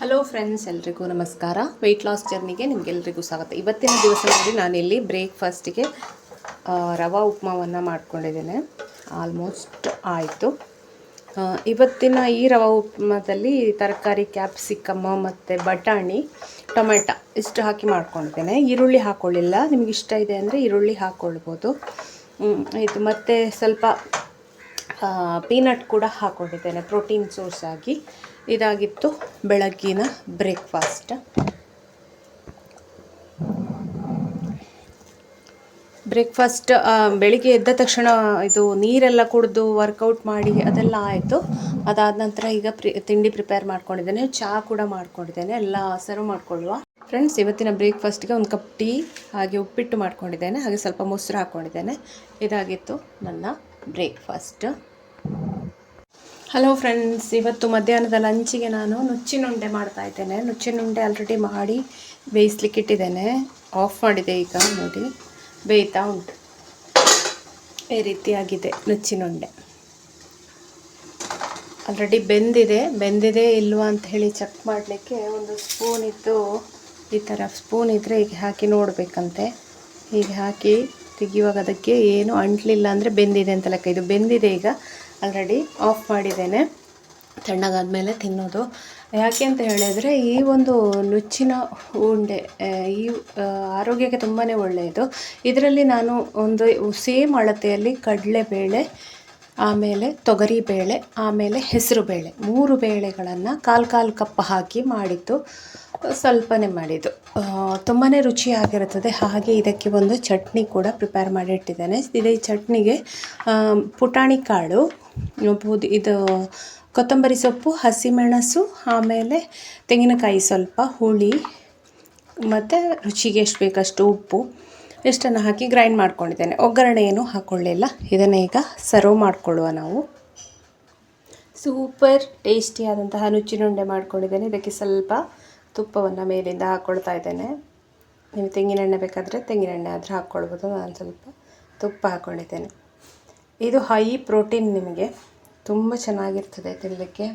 Hello friends, ಎಲ್ರಿಗೂ ನಮಸ್ಕಾರ. Weight loss ಜರ್ನಿಗೆ ನಿಮಗೆಲ್ರಿಗೂ ಸ್ವಾಗತ. ಇವತ್ತಿನ ದಿವಸ ನೋಡಿ ನಾನಿಲ್ಲಿ ಬ್ರೇಕ್ಫಾಸ್ಟಿಗೆ ರವಾ ಉಪ್ಮಾವನ್ನು ಮಾಡ್ಕೊಂಡಿದ್ದೇನೆ. ಆಲ್ಮೋಸ್ಟ್ ಆಯಿತು. ಇವತ್ತಿನ ಈ ರವಾ ಉಪ್ಮಾದಲ್ಲಿ ತರಕಾರಿ ಕ್ಯಾಪ್ಸಿಕಮ್ಮ ಮತ್ತು ಬಟಾಣಿ, ಟೊಮೆಟೊ ಇಷ್ಟು ಹಾಕಿ ಮಾಡ್ಕೊಂಡಿದ್ದೇನೆ. ಈರುಳ್ಳಿ ಹಾಕ್ಕೊಳ್ಳಿಲ್ಲ. ನಿಮ್ಗೆ ಇಷ್ಟ ಇದೆ ಅಂದರೆ ಈರುಳ್ಳಿ ಹಾಕ್ಕೊಳ್ಬೋದು. ಇದು ಮತ್ತು ಸ್ವಲ್ಪ ಪೀನಟ್ ಕೂಡ ಹಾಕ್ಕೊಂಡಿದ್ದೇನೆ ಪ್ರೋಟೀನ್ ಸೋರ್ಸ್ ಆಗಿ. ಇದಾಗಿತ್ತು ಬೆಳಗ್ಗಿನ ಬ್ರೇಕ್ಫಾಸ್ಟ್. ಬೆಳಿಗ್ಗೆ ಎದ್ದ ತಕ್ಷಣ ಇದು ನೀರೆಲ್ಲ ಕುಡಿದು ವರ್ಕೌಟ್ ಮಾಡಿ ಅದೆಲ್ಲ ಆಯಿತು. ಅದಾದ ನಂತರ ಈಗ ತಿಂಡಿ ಪ್ರಿಪೇರ್ ಮಾಡ್ಕೊಂಡಿದ್ದೇನೆ. ಚಹಾ ಕೂಡ ಮಾಡ್ಕೊಂಡಿದ್ದೇನೆ. ಎಲ್ಲ ಸರ್ವ್ ಮಾಡ್ಕೊಳ್ಳುವ. ಫ್ರೆಂಡ್ಸ್, ಇವತ್ತಿನ ಬ್ರೇಕ್ಫಾಸ್ಟ್ಗೆ ಒಂದು ಕಪ್ ಟೀ, ಹಾಗೆ ಉಪ್ಪಿಟ್ಟು ಮಾಡ್ಕೊಂಡಿದ್ದೇನೆ, ಹಾಗೆ ಸ್ವಲ್ಪ ಮೊಸರು ಹಾಕ್ಕೊಂಡಿದ್ದೇನೆ. ಇದಾಗಿತ್ತು ನನ್ನ ಬ್ರೇಕ್ಫಾಸ್ಟ್. ಹಲೋ ಫ್ರೆಂಡ್ಸ್, ಇವತ್ತು ಮಧ್ಯಾಹ್ನದ ಲಂಚಿಗೆ ನಾನು ನುಚ್ಚಿನುಂಡೆ ಮಾಡ್ತಾ ಇದ್ದೇನೆ. ನುಚ್ಚಿನುಂಡೆ ಆಲ್ರೆಡಿ ಮಾಡಿ ಬೇಯಿಸ್ಲಿಕ್ಕೆ ಇಟ್ಟಿದ್ದೇನೆ. ಆಫ್ ಮಾಡಿದೆ. ಈಗ ನೋಡಿ ಬೇಯ್ತಾ ಉಂಟು. ಈ ರೀತಿಯಾಗಿದೆ ನುಚ್ಚಿನುಂಡೆ. ಆಲ್ರೆಡಿ ಬೆಂದಿದೆ ಇಲ್ವಾ ಅಂತ ಹೇಳಿ ಚೆಕ್ ಮಾಡಲಿಕ್ಕೆ ಒಂದು ಸ್ಪೂನ್ ಇದ್ದು, ಈ ಥರ ಸ್ಪೂನ್ ಇದ್ದರೆ ಹೀಗೆ ಹಾಕಿ ನೋಡಬೇಕಂತೆ. ಹೀಗೆ ಹಾಕಿ ತೆಗಿಯುವಾಗ ಅದಕ್ಕೆ ಏನು ಅಂಟಲಿಲ್ಲ ಅಂದರೆ ಬೆಂದಿದೆ ಅಂತ ಲೆಕ್ಕ. ಇದು ಬೆಂದಿದೆ. ಈಗ ಆಲ್ರೆಡಿ ಆಫ್ ಮಾಡಿದ್ದೇನೆ. ತಣ್ಣಗಾದ್ಮೇಲೆ ತಿನ್ನೋದು. ಯಾಕೆ ಅಂತ ಹೇಳಿದರೆ ಈ ಒಂದು ನುಚ್ಚಿನ ಉಂಡೆ ಈ ಆರೋಗ್ಯಕ್ಕೆ ತುಂಬಾ ಒಳ್ಳೆಯದು. ಇದರಲ್ಲಿ ನಾನು ಒಂದು ಸೇಮ್ ಅಳತೆಯಲ್ಲಿ ಕಡಲೆಬೇಳೆ, ಆಮೇಲೆ ತೊಗರಿಬೇಳೆ, ಆಮೇಲೆ ಹೆಸರುಬೇಳೆ, 3 ಬೇಳೆಗಳನ್ನು ಕಾಲು ಕಪ್ ಹಾಕಿ ಮಾಡಿದ್ದು. ಸ್ವಲ್ಪನೇ ಮಾಡಿದ್ದು. ತುಂಬಾ ರುಚಿಯಾಗಿರುತ್ತದೆ. ಹಾಗೆ ಇದಕ್ಕೆ ಒಂದು ಚಟ್ನಿ ಕೂಡ ಪ್ರಿಪೇರ್ ಮಾಡಿ ಇಟ್ಟಿದ್ದೇನೆ. ಈ ಚಟ್ನಿಗೆ ಪುಟಾಣಿ ಕಾಳು, ಇದು ಕೊತ್ತಂಬರಿ ಸೊಪ್ಪು, ಹಸಿಮೆಣಸು, ಆಮೇಲೆ ತೆಂಗಿನಕಾಯಿ, ಸ್ವಲ್ಪ ಹುಳಿ, ಮತ್ತು ರುಚಿಗೆ ಎಷ್ಟು ಬೇಕಷ್ಟು ಉಪ್ಪು, ಇಷ್ಟನ್ನು ಹಾಕಿ ಗ್ರೈಂಡ್ ಮಾಡ್ಕೊಂಡಿದ್ದೇನೆ. ಒಗ್ಗರಣೆ ಏನೂ ಹಾಕ್ಕೊಳ್ಳಿಲ್ಲ. ಇದನ್ನು ಈಗ ಸರ್ವ್ ಮಾಡಿಕೊಳ್ಳುವ ನಾವು. ಸೂಪರ್ ಟೇಸ್ಟಿಯಾದಂತಹ ನುಚ್ಚಿನುಂಡೆ ಮಾಡ್ಕೊಂಡಿದ್ದೇನೆ. ಇದಕ್ಕೆ ಸ್ವಲ್ಪ ತುಪ್ಪವನ್ನು ಮೇಲಿಂದ ಹಾಕ್ಕೊಳ್ತಾ ಇದ್ದೇನೆ. ನೀವು ತೆಂಗಿನೆಣ್ಣೆ ಬೇಕಾದರೆ ತೆಂಗಿನೆಣ್ಣೆ ಆದರೆ ಹಾಕ್ಕೊಳ್ಬೋದು. ನಾನು ಸ್ವಲ್ಪ ತುಪ್ಪ ಹಾಕ್ಕೊಂಡಿದ್ದೇನೆ. ಇದು ಹೈ ಪ್ರೋಟೀನ್, ನಿಮಗೆ ತುಂಬ ಚೆನ್ನಾಗಿರ್ತದೆ ತಿನ್ನಲಿಕ್ಕೆ.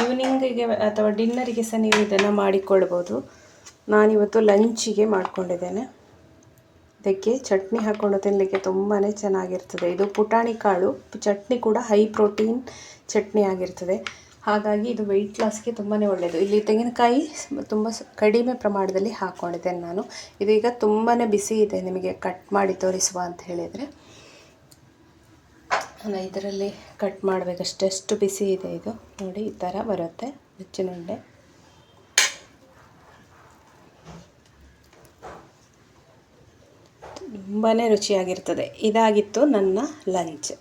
ಈವ್ನಿಂಗಿಗೆ ಅಥವಾ ಡಿನ್ನರಿಗೆ ಸಹ ನೀವು ಇದನ್ನು ಮಾಡಿಕೊಳ್ಬೋದು. ನಾನಿವತ್ತು ಲಂಚಿಗೆ ಮಾಡ್ಕೊಂಡಿದ್ದೇನೆ. ಇದಕ್ಕೆ ಚಟ್ನಿ ಹಾಕ್ಕೊಂಡು ತಿನ್ನಲಿಕ್ಕೆ ತುಂಬಾ ಚೆನ್ನಾಗಿರ್ತದೆ. ಇದು ಪುಟಾಣಿ ಕಾಳು ಚಟ್ನಿ ಕೂಡ ಹೈ ಪ್ರೋಟೀನ್ ಚಟ್ನಿ ಆಗಿರ್ತದೆ. ಹಾಗಾಗಿ ಇದು ವೆಯ್ಟ್ ಲಾಸ್ಗೆ ತುಂಬಾ ಒಳ್ಳೆಯದು. ಇಲ್ಲಿ ತೆಂಗಿನಕಾಯಿ ತುಂಬ ಕಡಿಮೆ ಪ್ರಮಾಣದಲ್ಲಿ ಹಾಕ್ಕೊಂಡಿದ್ದೇನೆ ನಾನು. ಇದೀಗ ತುಂಬಾ ಬಿಸಿ ಇದೆ. ನಿಮಗೆ ಕಟ್ ಮಾಡಿ ತೋರಿಸುವ ಅಂತ ಹೇಳಿದರೆ ನಾನು ಇದರಲ್ಲಿ ಕಟ್ ಮಾಡಬೇಕಷ್ಟೇ. ಎಷ್ಟು ಬಿಸಿ ಇದೆ ಇದು ನೋಡಿ. ಈ ಥರ ಬರುತ್ತೆ ನುಚ್ಚಿನುಂಡೆ. ತುಂಬಾ ರುಚಿಯಾಗಿರ್ತದೆ. ಇದಾಗಿತ್ತು ನನ್ನ ಲಂಚ್.